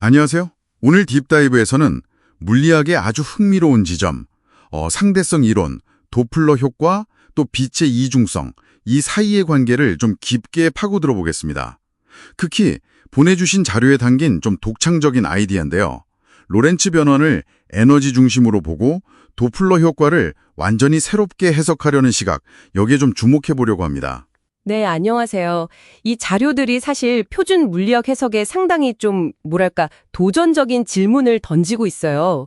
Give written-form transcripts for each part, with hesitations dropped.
안녕하세요. 오늘 딥다이브에서는 물리학의 아주 흥미로운 지점, 상대성 이론, 도플러 효과, 또 빛의 이중성, 이 사이의 관계를 좀 깊게 파고들어 보겠습니다. 특히 보내주신 자료에 담긴 좀 독창적인 아이디어인데요. 로렌츠 변환을 에너지 중심으로 보고 도플러 효과를 완전히 새롭게 해석하려는 시각, 여기에 좀 주목해 보려고 합니다. 네, 안녕하세요. 이 자료들이 사실 표준 물리학 해석에 상당히 좀, 도전적인 질문을 던지고 있어요.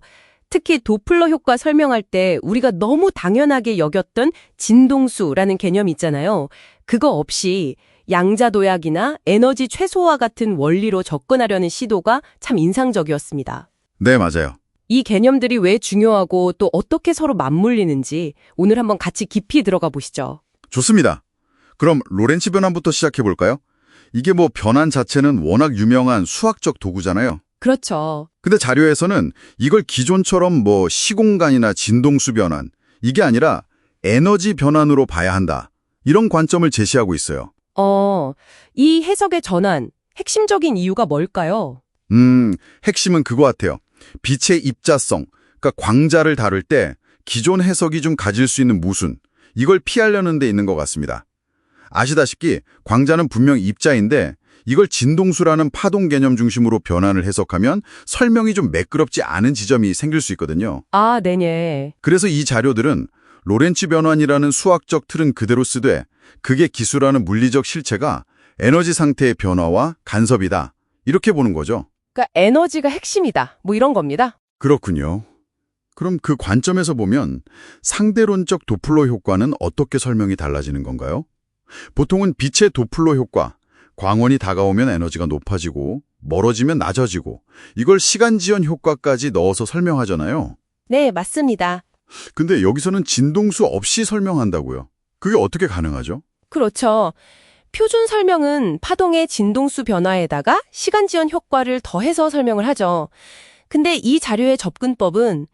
특히 도플러 효과 설명할 때 우리가 너무 당연하게 여겼던 진동수라는 개념 있잖아요. 그거 없이 양자도약이나 에너지 최소화 같은 원리로 접근하려는 시도가 참 인상적이었습니다. 네, 맞아요. 이 개념들이 왜 중요하고 또 어떻게 서로 맞물리는지 오늘 한번 같이 깊이 들어가 보시죠. 좋습니다. 그럼 로렌츠 변환부터 시작해 볼까요? 이게 변환 자체는 워낙 유명한 수학적 도구잖아요. 그렇죠. 근데 자료에서는 이걸 기존처럼 시공간이나 진동수 변환, 이게 아니라 에너지 변환으로 봐야 한다. 이런 관점을 제시하고 있어요. 이 해석의 전환, 핵심적인 이유가 뭘까요? 핵심은 그거 같아요. 빛의 입자성, 그러니까 광자를 다룰 때 기존 해석이 좀 가질 수 있는 모순, 이걸 피하려는 데 있는 것 같습니다. 아시다시피 광자는 분명 입자인데 이걸 진동수라는 파동 개념 중심으로 변환을 해석하면 설명이 좀 매끄럽지 않은 지점이 생길 수 있거든요. 아, 네네. 그래서 이 자료들은 로렌츠 변환이라는 수학적 틀은 그대로 쓰되 그게 기술하는 물리적 실체가 에너지 상태의 변화와 간섭이다. 이렇게 보는 거죠. 그러니까 에너지가 핵심이다. 이런 겁니다. 그렇군요. 그럼 그 관점에서 보면 상대론적 도플러 효과는 어떻게 설명이 달라지는 건가요? 보통은 빛의 도플러 효과, 광원이 다가오면 에너지가 높아지고 멀어지면 낮아지고 이걸 시간지연 효과까지 넣어서 설명하잖아요. 네, 맞습니다. 근데 여기서는 진동수 없이 설명한다고요. 그게 어떻게 가능하죠? 그렇죠. 표준 설명은 파동의 진동수 변화에다가 시간지연 효과를 더해서 설명을 하죠. 근데 이 자료의 접근법은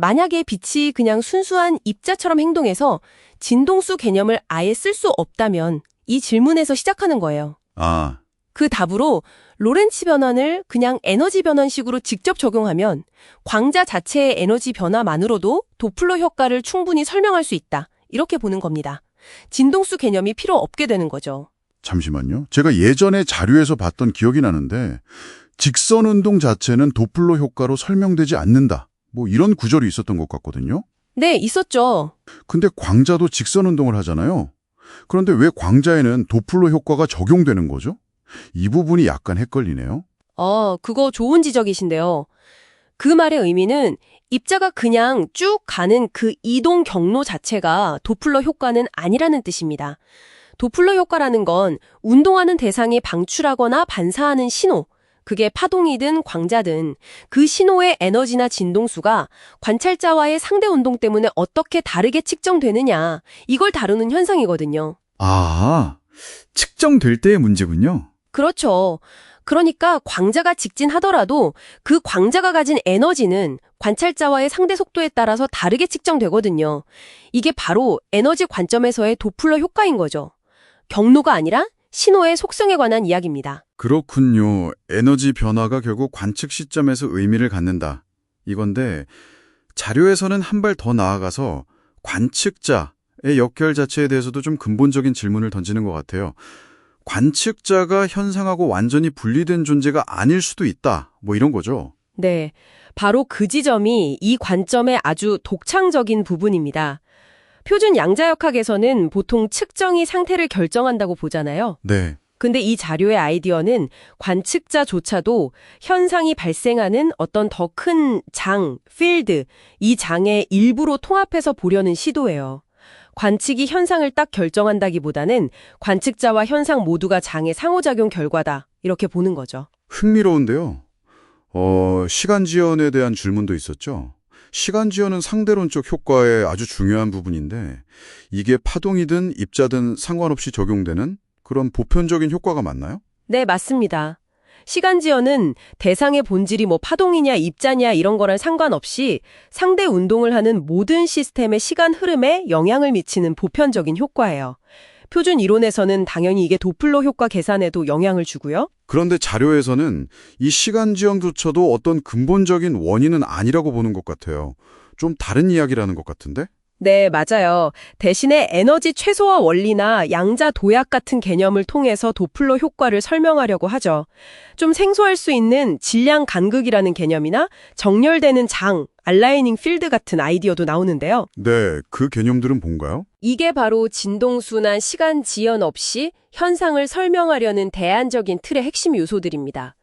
만약에 빛이 그냥 순수한 입자처럼 행동해서 진동수 개념을 아예 쓸 수 없다면 이 질문에서 시작하는 거예요. 아, 그 답으로 로렌츠 변환을 그냥 에너지 변환식으로 직접 적용하면 광자 자체의 에너지 변화만으로도 도플러 효과를 충분히 설명할 수 있다. 이렇게 보는 겁니다. 진동수 개념이 필요 없게 되는 거죠. 잠시만요. 제가 예전에 자료에서 봤던 기억이 나는데 직선 운동 자체는 도플러 효과로 설명되지 않는다. 이런 구절이 있었던 것 같거든요. 네, 있었죠. 근데 광자도 직선 운동을 하잖아요. 그런데 왜 광자에는 도플러 효과가 적용되는 거죠? 이 부분이 약간 헷갈리네요. 그거 좋은 지적이신데요. 그 말의 의미는 입자가 그냥 쭉 가는 그 이동 경로 자체가 도플러 효과는 아니라는 뜻입니다. 도플러 효과라는 건 운동하는 대상이 방출하거나 반사하는 신호, 그게 파동이든 광자든 그 신호의 에너지나 진동수가 관찰자와의 상대 운동 때문에 어떻게 다르게 측정되느냐, 이걸 다루는 현상이거든요. 아, 측정될 때의 문제군요. 그렇죠. 그러니까 광자가 직진하더라도 그 광자가 가진 에너지는 관찰자와의 상대 속도에 따라서 다르게 측정되거든요. 이게 바로 에너지 관점에서의 도플러 효과인 거죠. 경로가 아니라 신호의 속성에 관한 이야기입니다. 그렇군요. 에너지 변화가 결국 관측 시점에서 의미를 갖는다. 이건데 자료에서는 한 발 더 나아가서 관측자의 역할 자체에 대해서도 좀 근본적인 질문을 던지는 것 같아요. 관측자가 현상하고 완전히 분리된 존재가 아닐 수도 있다. 이런 거죠. 네, 바로 그 지점이 이 관점의 아주 독창적인 부분입니다. 표준 양자역학에서는 보통 측정이 상태를 결정한다고 보잖아요. 네. 근데 이 자료의 아이디어는 관측자조차도 현상이 발생하는 어떤 더 큰 장, 필드, 이 장의 일부로 통합해서 보려는 시도예요. 관측이 현상을 딱 결정한다기보다는 관측자와 현상 모두가 장의 상호작용 결과다. 이렇게 보는 거죠. 흥미로운데요. 시간지연에 대한 질문도 있었죠. 시간지연은 상대론적 효과의 아주 중요한 부분인데 이게 파동이든 입자든 상관없이 적용되는 그런 보편적인 효과가 맞나요? 네, 맞습니다. 시간지연은 대상의 본질이 파동이냐 입자냐 이런 거랑 상관없이 상대 운동을 하는 모든 시스템의 시간 흐름에 영향을 미치는 보편적인 효과예요. 표준 이론에서는 당연히 이게 도플러 효과 계산에도 영향을 주고요. 그런데 자료에서는 이 시간 지형조차도 어떤 근본적인 원인은 아니라고 보는 것 같아요. 좀 다른 이야기라는 것 같은데? 네, 맞아요. 대신에 에너지 최소화 원리나 양자 도약 같은 개념을 통해서 도플러 효과를 설명하려고 하죠. 좀 생소할 수 있는 질량 간극이라는 개념이나 정렬되는 장, 알라이닝 필드 같은 아이디어도 나오는데요. 네, 그 개념들은 뭔가요? 이게 바로 진동수나 시간 지연 없이 현상을 설명하려는 대안적인 틀의 핵심 요소들입니다.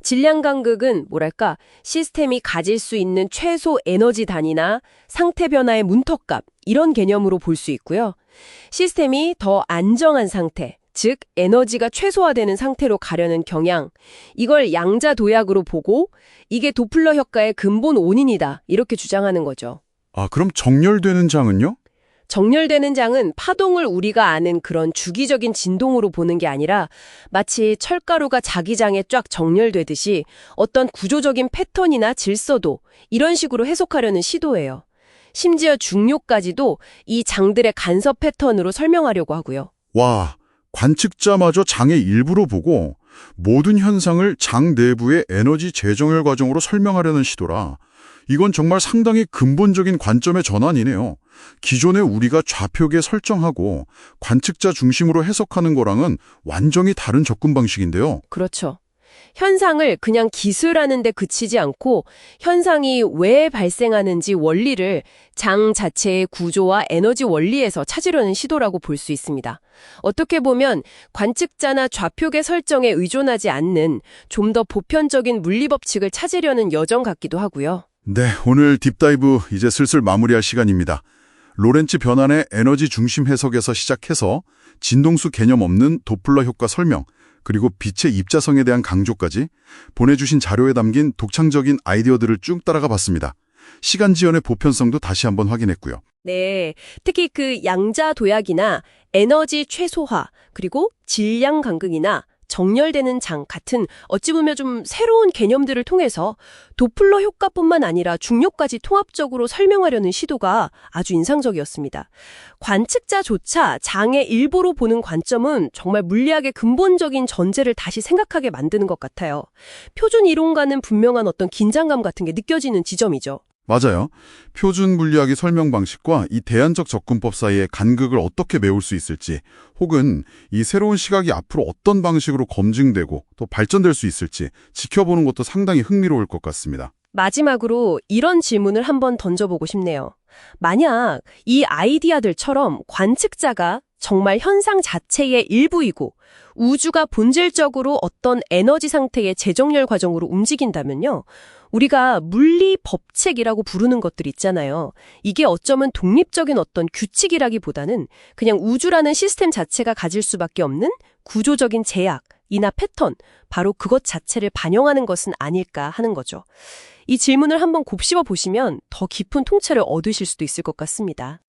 질량 간극은 뭐랄까 시스템이 가질 수 있는 최소 에너지 단위나 상태 변화의 문턱값 이런 개념으로 볼 수 있고요. 시스템이 더 안정한 상태, 즉 에너지가 최소화되는 상태로 가려는 경향, 이걸 양자 도약으로 보고 이게 도플러 효과의 근본 원인이다 이렇게 주장하는 거죠. 아, 그럼 정렬되는 장은요? 정렬되는 장은 파동을 우리가 아는 그런 주기적인 진동으로 보는 게 아니라 마치 철가루가 자기 장에 쫙 정렬되듯이 어떤 구조적인 패턴이나 질서도 이런 식으로 해석하려는 시도예요. 심지어 중력까지도 이 장들의 간섭 패턴으로 설명하려고 하고요. 와, 관측자마저 장의 일부로 보고 모든 현상을 장 내부의 에너지 재정렬 과정으로 설명하려는 시도라. 이건 정말 상당히 근본적인 관점의 전환이네요. 기존에 우리가 좌표계 설정하고 관측자 중심으로 해석하는 거랑은 완전히 다른 접근 방식인데요. 그렇죠. 현상을 그냥 기술하는 데 그치지 않고 현상이 왜 발생하는지 원리를 장 자체의 구조와 에너지 원리에서 찾으려는 시도라고 볼 수 있습니다. 어떻게 보면 관측자나 좌표계 설정에 의존하지 않는 좀 더 보편적인 물리법칙을 찾으려는 여정 같기도 하고요. 네, 오늘 딥다이브 이제 슬슬 마무리할 시간입니다. 로렌츠 변환의 에너지 중심 해석에서 시작해서 진동수 개념 없는 도플러 효과 설명, 그리고 빛의 입자성에 대한 강조까지 보내주신 자료에 담긴 독창적인 아이디어들을 쭉 따라가 봤습니다. 시간 지연의 보편성도 다시 한번 확인했고요. 네, 특히 그 양자 도약이나 에너지 최소화, 그리고 질량 간극이나 정렬되는 장 같은 어찌 보면 좀 새로운 개념들을 통해서 도플러 효과뿐만 아니라 중력까지 통합적으로 설명하려는 시도가 아주 인상적이었습니다. 관측자조차 장의 일부로 보는 관점은 정말 물리학의 근본적인 전제를 다시 생각하게 만드는 것 같아요. 표준 이론과는 분명한 어떤 긴장감 같은 게 느껴지는 지점이죠. 맞아요. 표준 물리학의 설명 방식과 이 대안적 접근법 사이의 간극을 어떻게 메울 수 있을지, 혹은 이 새로운 시각이 앞으로 어떤 방식으로 검증되고 또 발전될 수 있을지 지켜보는 것도 상당히 흥미로울 것 같습니다. 마지막으로 이런 질문을 한번 던져보고 싶네요. 만약 이 아이디어들처럼 관측자가 정말 현상 자체의 일부이고 우주가 본질적으로 어떤 에너지 상태의 재정렬 과정으로 움직인다면요. 우리가 물리 법칙이라고 부르는 것들 있잖아요. 이게 어쩌면 독립적인 어떤 규칙이라기보다는 그냥 우주라는 시스템 자체가 가질 수밖에 없는 구조적인 제약이나 패턴, 바로 그것 자체를 반영하는 것은 아닐까 하는 거죠. 이 질문을 한번 곱씹어 보시면 더 깊은 통찰을 얻으실 수도 있을 것 같습니다.